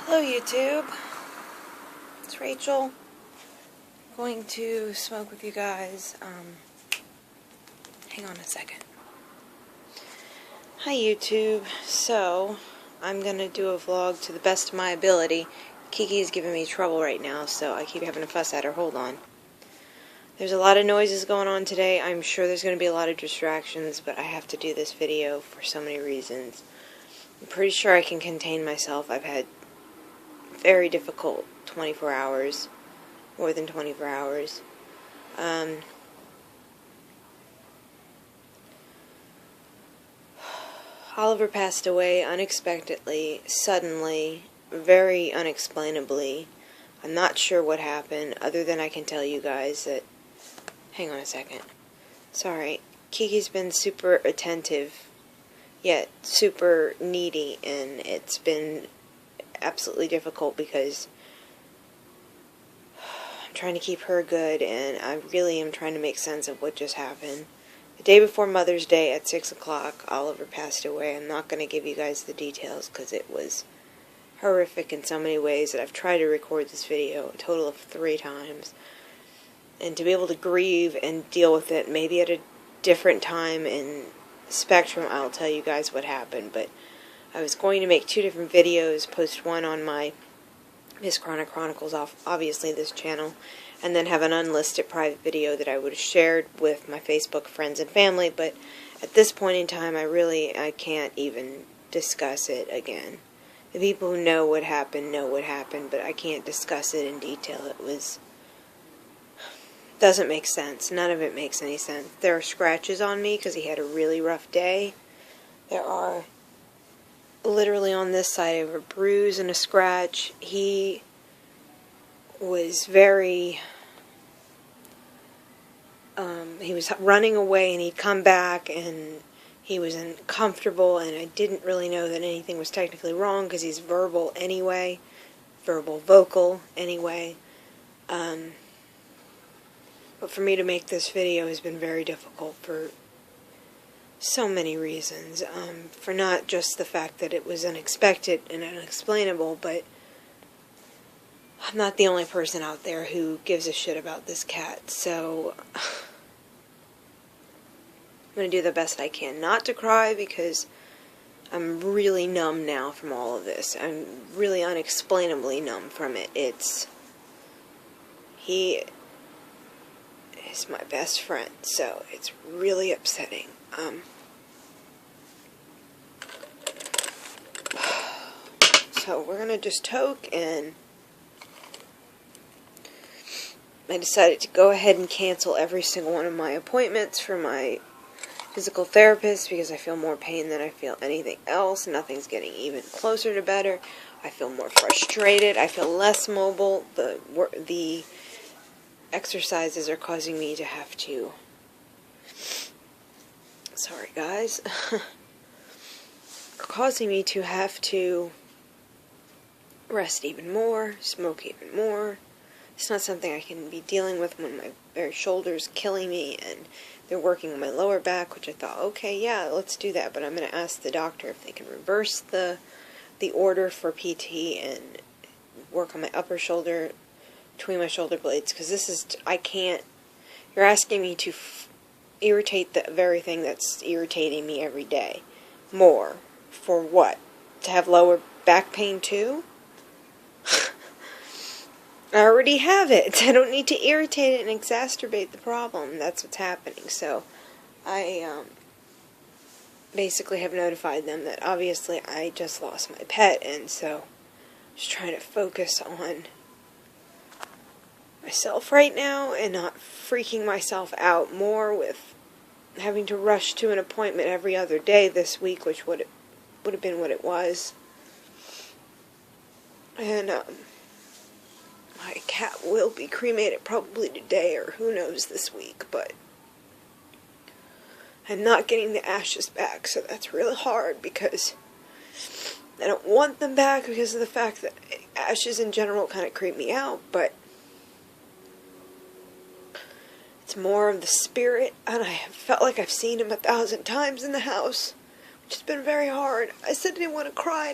Hello YouTube, it's Rachel. I'm going to smoke with you guys. Hang on a second. Hi YouTube, so I'm going to do a vlog to the best of my ability. Kiki's giving me trouble right now, so I keep having to fuss at her. Hold on. There's a lot of noises going on today. I'm sure there's going to be a lot of distractions, but I have to do this video for so many reasons. I'm pretty sure I can contain myself. I've had very difficult 24 hours, more than 24 hours. Oliver passed away unexpectedly, suddenly, very unexplainably. I'm not sure what happened, other than I can tell you guys that... Hang on a second. Sorry. Kiki's been super attentive, yet super needy, and it's been absolutely difficult because I'm trying to keep her good, and I really am trying to make sense of what just happened. The day before Mother's Day at 6 o'clock, Oliver passed away. I'm not going to give you guys the details because it was horrific in so many ways that I've tried to record this video a total of 3 times. And to be able to grieve and deal with it maybe at a different time in spectrum, I'll tell you guys what happened. But I was going to make 2 different videos, post one on my Chronicles, obviously this channel, and then have an unlisted private video that I would have shared with my Facebook friends and family, but at this point in time I can't even discuss it again. The people who know what happened, but I can't discuss it in detail. Doesn't make sense. None of it makes any sense. There are scratches on me because he had a really rough day. There are literally on this side I have a bruise and a scratch. He was very he was running away, and he'd come back and he was uncomfortable, and I didn't really know that anything was technically wrong because he's vocal anyway. But for me to make this video has been very difficult for so many reasons. For not just the fact that it was unexpected and unexplainable, but I'm not the only person out there who gives a shit about this cat, so I'm going to do the best I can not to cry because I'm really numb now from all of this. I'm really unexplainably numb from it. He is my best friend, so it's really upsetting. So we're going to just toke, and I decided to go ahead and cancel every single one of my appointments for my physical therapist because I feel more pain than I feel anything else. Nothing's getting even closer to better. I feel more frustrated. I feel less mobile. The exercises are causing me to have to... Sorry, guys. Are causing me to have to rest even more, smoke even more. It's not something I can be dealing with when my very shoulder's killing me, and they're working on my lower back, which I thought, okay, yeah, let's do that, but I'm going to ask the doctor if they can reverse the order for PT and work on my upper shoulder, between my shoulder blades, because this is, I can't, you're asking me to irritate the very thing that's irritating me every day. More. For what? To have lower back pain too? I already have it. I don't need to irritate it and exacerbate the problem. That's what's happening. So, I basically have notified them that obviously I just lost my pet, and so I'm just trying to focus on myself right now and not freaking myself out more with having to rush to an appointment every other day this week, which would have been what it was. And my cat will be cremated probably today or who knows this week, but I'm not getting the ashes back, so that's really hard because I don't want them back because of the fact that ashes in general kind of creep me out, but it's more of the spirit, and I have felt like I've seen him 1,000 times in the house, which has been very hard. I said I didn't want to cry,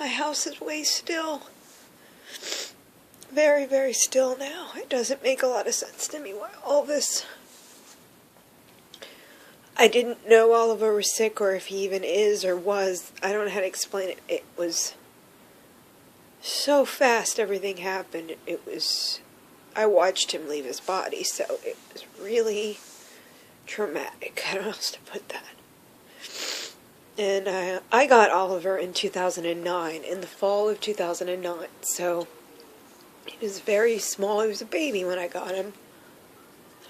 My house is way still. Very, very still now. It doesn't make a lot of sense to me why all this... I didn't know Oliver was sick, or if he even is or was. I don't know how to explain it. It was so fast everything happened. It was... I watched him leave his body, so it was really traumatic. I don't know how else to put that. And I got Oliver in 2009, in the fall of 2009, so he was very small. He was a baby when I got him.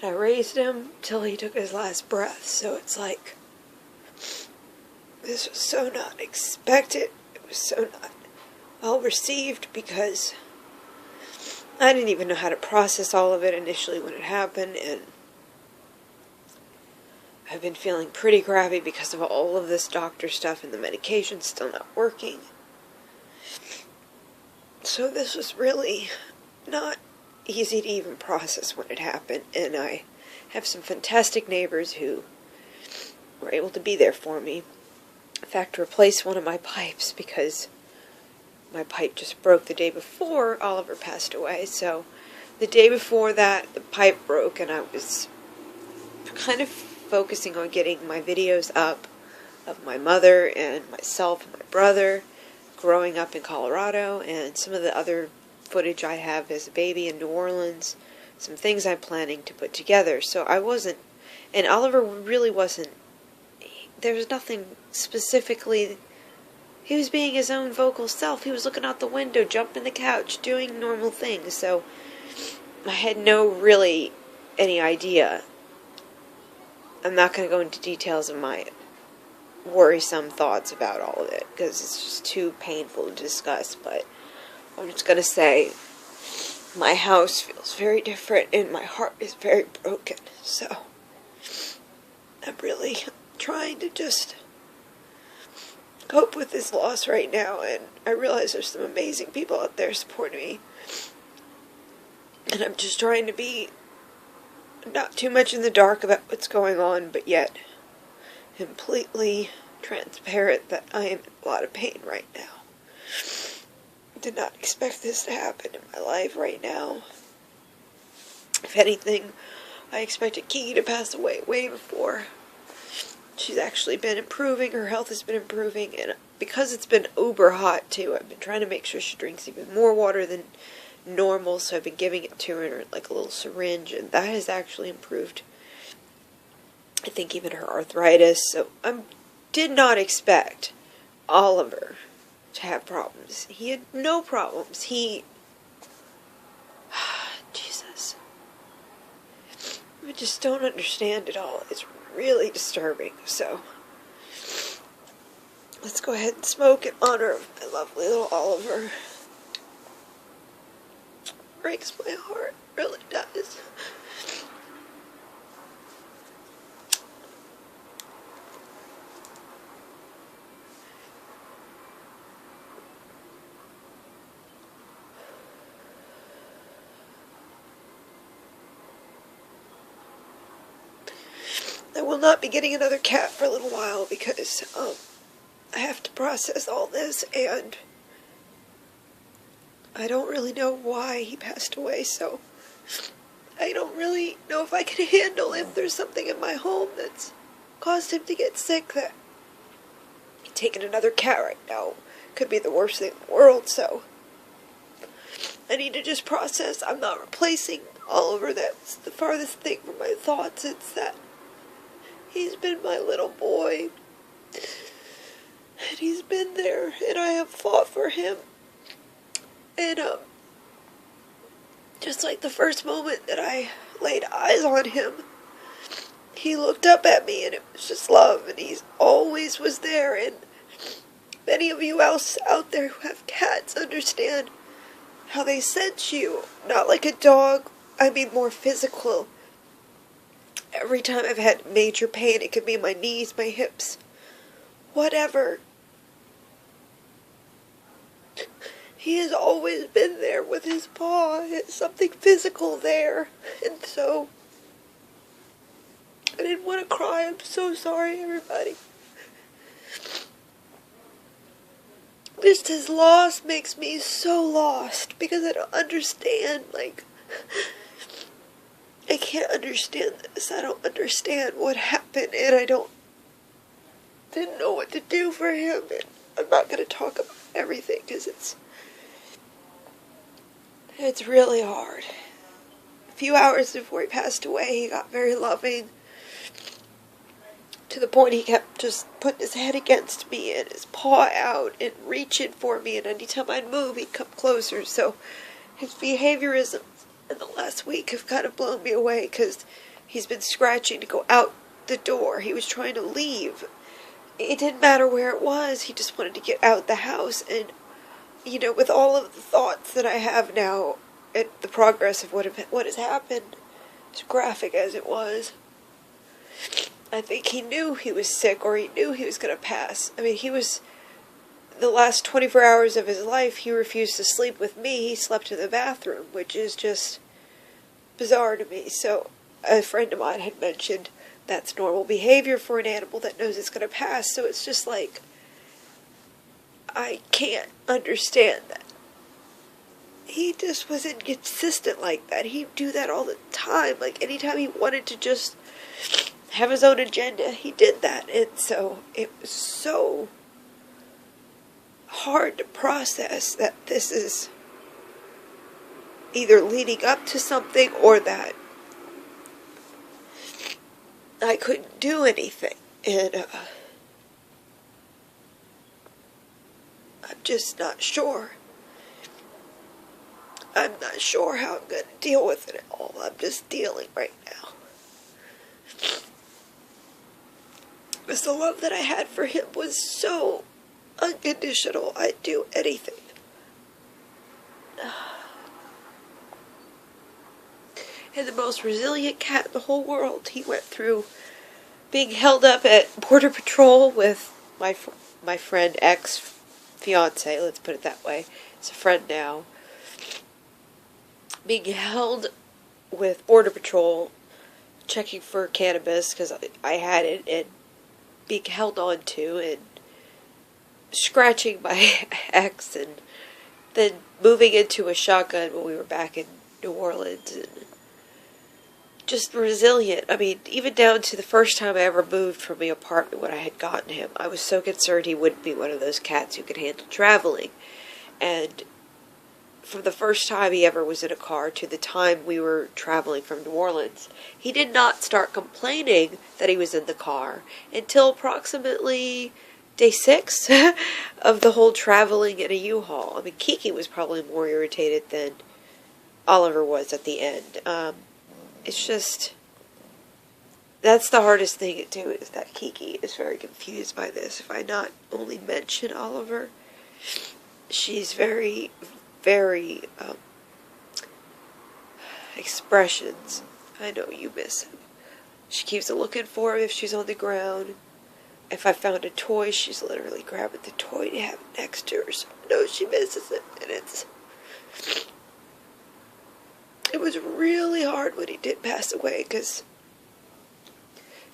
And I raised him till he took his last breath, so it's like, this was so not expected. It was so not well received, because I didn't even know how to process all of it initially when it happened, and I've been feeling pretty crappy because of all of this doctor stuff and the medication still not working. So this was really not easy to even process when it happened, and I have some fantastic neighbors who were able to be there for me. In fact, replaced one of my pipes because my pipe just broke the day before Oliver passed away. So the day before that, the pipe broke, and I was kind of focusing on getting my videos up of my mother and myself and my brother growing up in Colorado, and some of the other footage I have as a baby in New Orleans, some things I'm planning to put together. So I wasn't, and Oliver really wasn't, there was nothing specifically, he was being his own vocal self. He was looking out the window, jumping the couch, doing normal things, so I had no really any idea. I'm not going to go into details of my worrisome thoughts about all of it, because it's just too painful to discuss, but I'm just going to say my house feels very different and my heart is very broken. So I'm really trying to just cope with this loss right now, and I realize there's some amazing people out there supporting me, and I'm just trying to be not too much in the dark about what's going on, but yet completely transparent that I am in a lot of pain right now. Did not expect this to happen in my life right now. If anything, I expected Kiki to pass away way before. She's actually been improving, her health has been improving, and because it's been uber hot too, I've been trying to make sure she drinks even more water than normal, so I've been giving it to her in like a little syringe, and that has actually improved, I think, even her arthritis. So I did not expect Oliver to have problems. He had no problems. Jesus. I just don't understand it all. It's really disturbing. So let's go ahead and smoke in honor of my lovely little Oliver. Breaks my heart, really does. I will not be getting another cat for a little while because I have to process all this, and I don't really know why he passed away, so I don't really know if I can handle if there's something in my home that's caused him to get sick. That taking another cat right now could be the worst thing in the world, so I need to just process. I'm not replacing Oliver. That's the farthest thing from my thoughts. It's that he's been my little boy, and he's been there, and I have fought for him. And just like the first moment that I laid eyes on him, he looked up at me, and it was just love, and he always was there. And many of you else out there who have cats understand how they sense you, not like a dog, I mean more physical. Every time I've had major pain, it could be my knees, my hips, whatever, he has always been there with his paw. It's something physical there. And so, I didn't want to cry. I'm so sorry, everybody. Just his loss makes me so lost because I don't understand, like, I can't understand this. I don't understand what happened, and didn't know what to do for him, and I'm not going to talk about everything because it's really hard. A few hours before he passed away, he got very loving, to the point he kept just putting his head against me and his paw out and reaching for me, and anytime I'd move, he'd come closer. So his behaviorisms in the last week have kind of blown me away because he's been scratching to go out the door. He was trying to leave. It didn't matter where it was. He just wanted to get out the house. And, you know, with all of the thoughts that I have now at the progress of what has happened, as graphic as it was, I think he knew he was sick, or he knew he was going to pass. I mean, the last 24 hours of his life, he refused to sleep with me. He slept in the bathroom, which is just bizarre to me. So a friend of mine had mentioned that's normal behavior for an animal that knows it's going to pass. So it's just like, I can't understand that. He just was inconsistent like that. He'd do that all the time. Like, anytime he wanted to just have his own agenda, he did that. And so it was so hard to process that this is either leading up to something or that I couldn't do anything. And I'm just not sure. I'm not sure how I'm going to deal with it at all. I'm just dealing right now. Because the love that I had for him was so unconditional. I'd do anything. And the most resilient cat in the whole world. He went through being held up at Border Patrol with my friend, ex-fiance, let's put it that way. He's a friend now. Being held with Border Patrol, checking for cannabis, because I had it, and being held on to, and scratching my ex, and then moving into a shotgun when we were back in New Orleans, and just resilient. I mean, even down to the first time I ever moved from the apartment when I had gotten him, I was so concerned he wouldn't be one of those cats who could handle traveling. And from the first time he ever was in a car to the time we were traveling from New Orleans, he did not start complaining that he was in the car until approximately day 6 of the whole traveling in a U-Haul. I mean, Kiki was probably more irritated than Oliver was at the end. It's just, that's the hardest thing to do, is that Kiki is very confused by this. If I not only mention Oliver, she's very, very, expressions. I know you miss him. She keeps looking for him if she's on the ground. If I found a toy, she's literally grabbing the toy to have it next to her, so I know she misses it. And it was really hard when he did pass away, because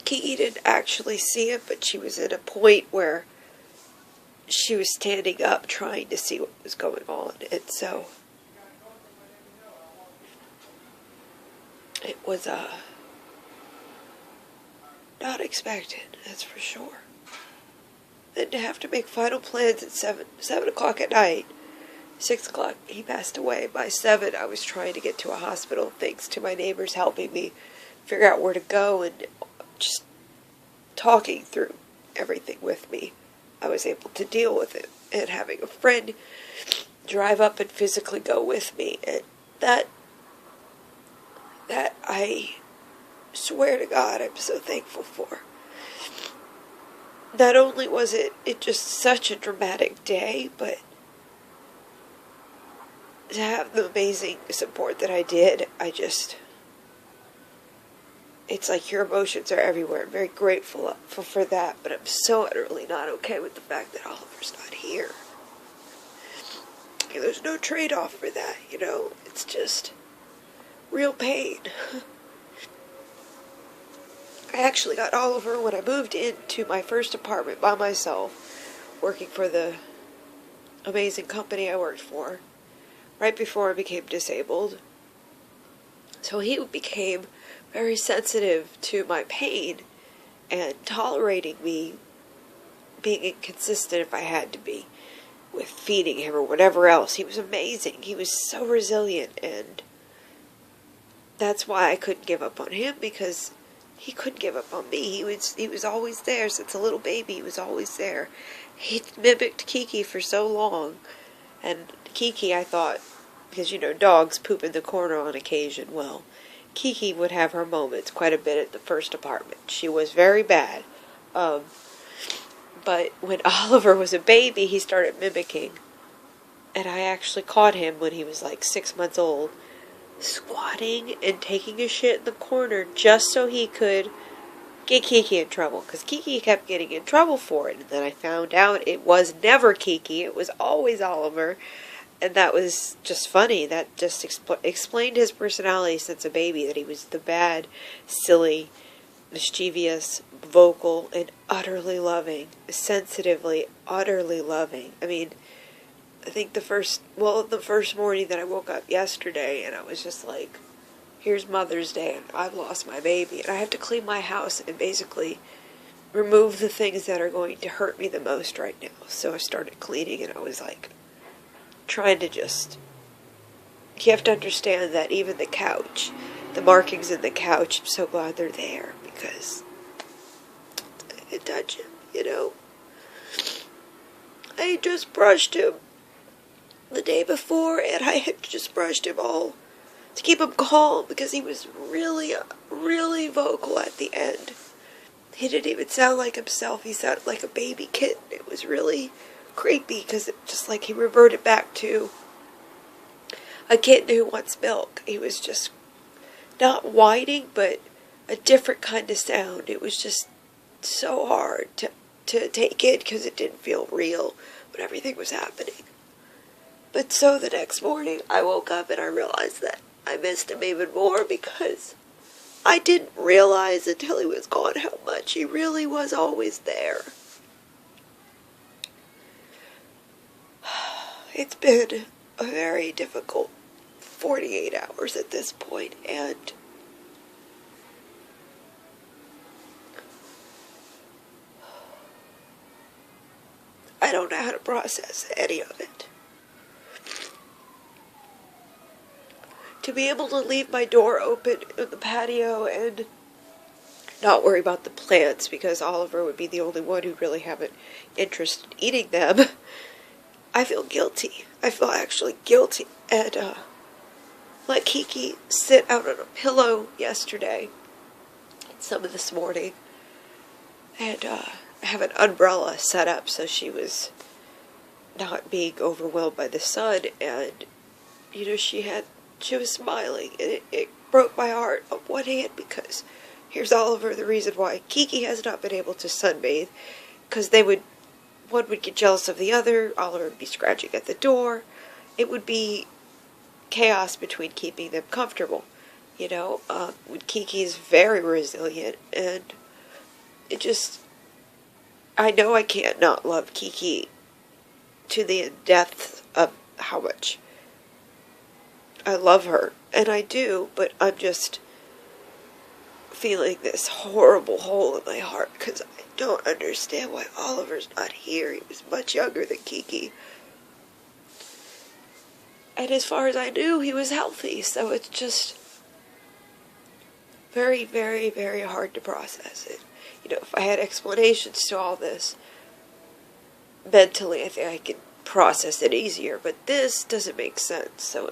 Kiki didn't actually see him, but she was at a point where she was standing up trying to see what was going on, and so it was not expected, that's for sure. And to have to make final plans at 7 o'clock at night. 6 o'clock, he passed away. By 7, I was trying to get to a hospital, thanks to my neighbors helping me figure out where to go and just talking through everything with me. I was able to deal with it, and having a friend drive up and physically go with me, and that I swear to God I'm so thankful for. Not only was it just such a dramatic day, but to have the amazing support that I did, it's like your emotions are everywhere. I'm very grateful for that, but I'm so utterly not okay with the fact that Oliver's not here. There's no trade-off for that, you know? It's just real pain. I actually got Oliver when I moved into my first apartment by myself, working for the amazing company I worked for right before I became disabled. So he became very sensitive to my pain and tolerating me being inconsistent if I had to be with feeding him or whatever else. He was amazing. He was so resilient, and that's why I couldn't give up on him, because he couldn't give up on me. He was always there since a little baby. He was always there. He mimicked Kiki for so long, and Kiki, I thought, because dogs poop in the corner on occasion. Well, Kiki would have her moments quite a bit at the first apartment. She was very bad. But when Oliver was a baby, he started mimicking. And I actually caught him when he was like 6 months old, squatting and taking a shit in the corner just so he could get Kiki in trouble. Because Kiki kept getting in trouble for it. And then I found out it was never Kiki. It was always Oliver. And that was just funny. That just explained his personality since a baby, that he was the bad, silly, mischievous, vocal, and utterly loving. Sensitively, utterly loving. I mean, I think the first morning that I woke up yesterday, and I was just like, here's Mother's Day, and I've lost my baby, and I have to clean my house and basically remove the things that are going to hurt me the most right now. So I started cleaning, and I was like, trying to just, you have to understand that even the couch, the markings in the couch, I'm so glad they're there, because I can touch him, I just brushed him the day before, and I had just brushed him all to keep him calm, because he was really, really vocal at the end. He didn't even sound like himself. He sounded like a baby kitten. It was really creepy, because it just like he reverted back to a kitten who wants milk. He was just not whining, but a different kind of sound. It was just so hard to take in, because it didn't feel real when everything was happening. But so the next morning I woke up and I realized that I missed him even more, because I didn't realize until he was gone how much he really was always there. It's been a very difficult 48 hours at this point, and I don't know how to process any of it. To be able to leave my door open in the patio and not worry about the plants, because Oliver would be the only one who'd really have an interest in eating them, I feel guilty. I feel actually guilty. And let Kiki sit out on a pillow yesterday and some of this morning. And I have an umbrella set up so she was not being overwhelmed by the sun. And, she was smiling. And it broke my heart on one hand, because here's Oliver, the reason why Kiki has not been able to sunbathe, because one would get jealous of the other. Oliver would be scratching at the door. It would be chaos between keeping them comfortable. Kiki is very resilient, and I know I can't not love Kiki to the depth of how much I love her, and I do, but I'm just feeling this horrible hole in my heart, because I don't understand why Oliver's not here. He was much younger than Kiki. And as far as I knew, he was healthy, so it's just very, very, very hard to process it. If I had explanations to all this, mentally, I think I could process it easier, but this doesn't make sense, so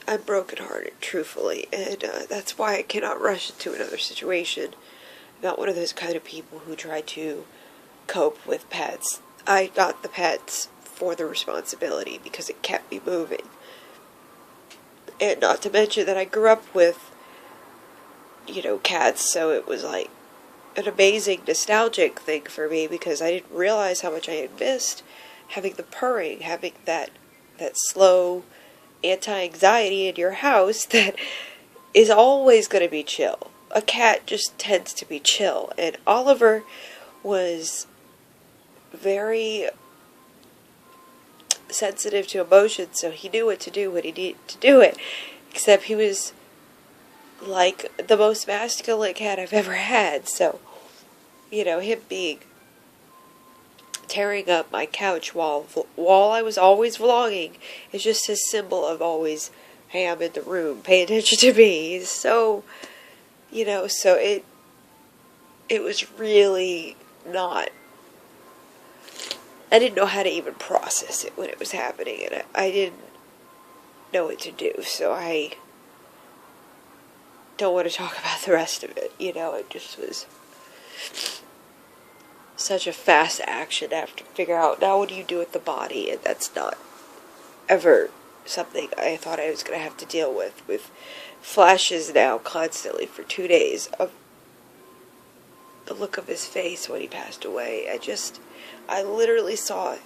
I'm brokenhearted, truthfully, and that's why I cannot rush into another situation. I'm not one of those kind of people who try to cope with pets. I got the pets for the responsibility, because it kept me moving. And not to mention that I grew up with, cats, so it was like an amazing nostalgic thing for me, because I didn't realize how much I had missed having the purring, having that slow anti-anxiety in your house that is always going to be chill. A cat just tends to be chill, and Oliver was very sensitive to emotions, so he knew what to do when he needed to do it. Except he was like the most masculine cat I've ever had, so, you know, him being tearing up my couch while I was always vlogging is just his symbol of always, hey, I'm in the room, pay attention to me. He's so, you know, so it was really not, I didn't know how to even process it when it was happening, and I didn't know what to do, so I don't want to talk about the rest of it, you know. It just was such a fast action. I have to figure out, now what do you do with the body, and that's not ever something I thought I was going to have to deal with flashes now constantly for 2 days of the look of his face when he passed away. I literally saw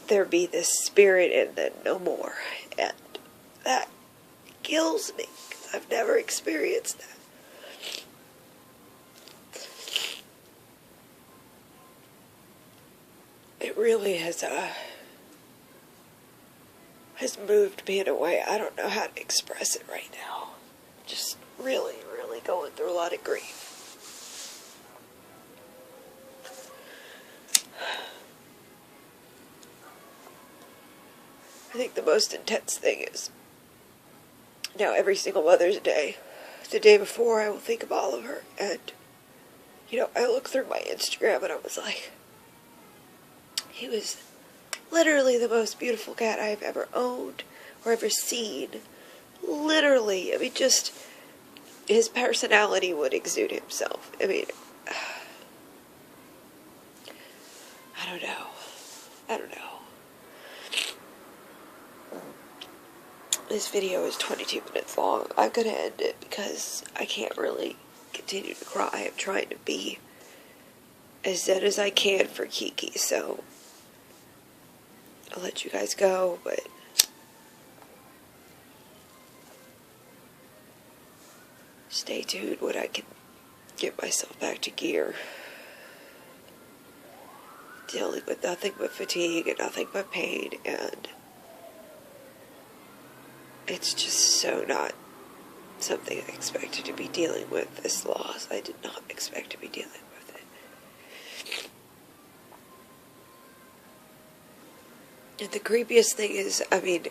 there be this spirit and then no more, and that kills me, because I've never experienced that. It really has moved me in a way I don't know how to express it right now. Just really, really going through a lot of grief. I think the most intense thing is, now every single Mother's Day, the day before, I will think of Oliver, and, you know, I look through my Instagram and I was like, he was literally the most beautiful cat I've ever owned or ever seen. Literally. I mean, just his personality would exude himself. I mean, I don't know. This video is 22 minutes long. I'm gonna end it because I can't really continue to cry. I'm trying to be as zen as I can for Kiki, so I'll let you guys go, but stay tuned when I can get myself back to gear. Dealing with nothing but fatigue and nothing but pain, and it's just so not something I expected to be dealing with, this loss. I did not expect to be dealing with it. And the creepiest thing is, I mean,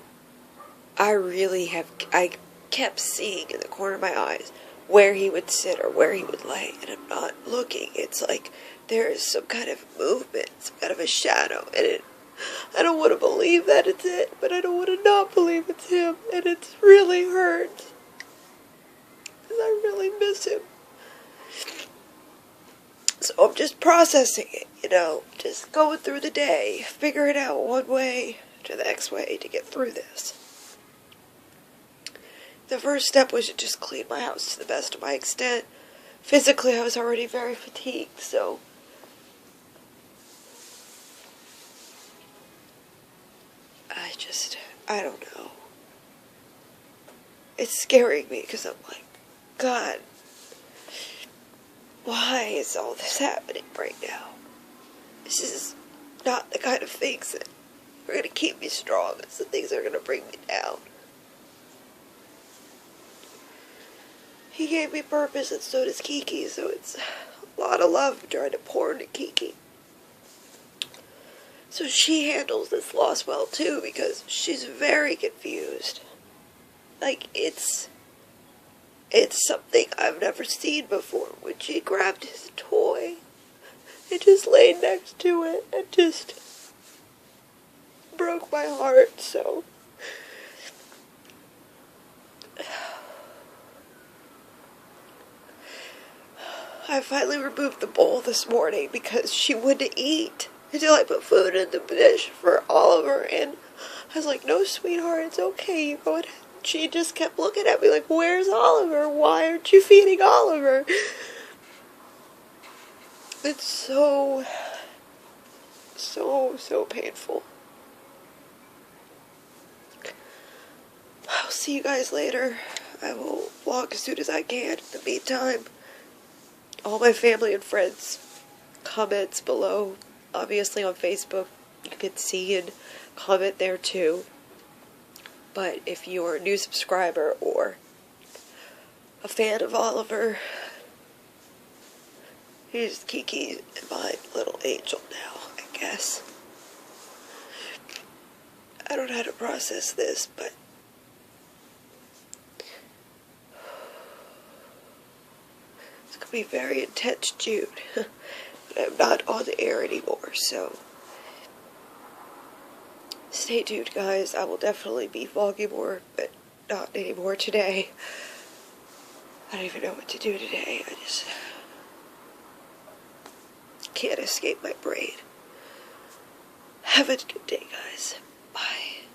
I kept seeing in the corner of my eyes where he would sit or where he would lay, and I'm not looking. It's like there is some kind of movement, some kind of a shadow, and I don't want to believe that it's it, but I don't want to not believe it's him, and it really hurts, because I really miss him. So I'm just processing it, you know, just going through the day, figuring out one way to the next way to get through this. The first step was to just clean my house to the best of my extent. Physically, I was already very fatigued, so I don't know. It's scaring me because I'm like, God, why is all this happening right now? This is not the kind of things that are going to keep me strong. It's the things that are going to bring me down. He gave me purpose, and so does Kiki, so it's a lot of love I'm trying to pour into Kiki. So she handles this loss well too, because she's very confused. Like, it's something I've never seen before. When she grabbed his toy and just laid next to it, and just broke my heart, so I finally removed the bowl this morning because she wouldn't eat until I put food in the dish for Oliver, and I was like, no, sweetheart, it's okay, you go ahead. She just kept looking at me like, where's Oliver? Why aren't you feeding Oliver? It's so painful. I'll see you guys later. I will vlog as soon as I can. In the meantime, all my family and friends, comments below obviously on Facebook. You can see and comment there too. But if you're a new subscriber or a fan of Oliver, he's Kiki and my little angel now, I guess. I don't know how to process this, but it's going to be very intense June. But I'm not on the air anymore, so stay tuned, guys. I will definitely be vlogging more, but not anymore today. I don't even know what to do today. I just can't escape my brain. Have a good day, guys. Bye.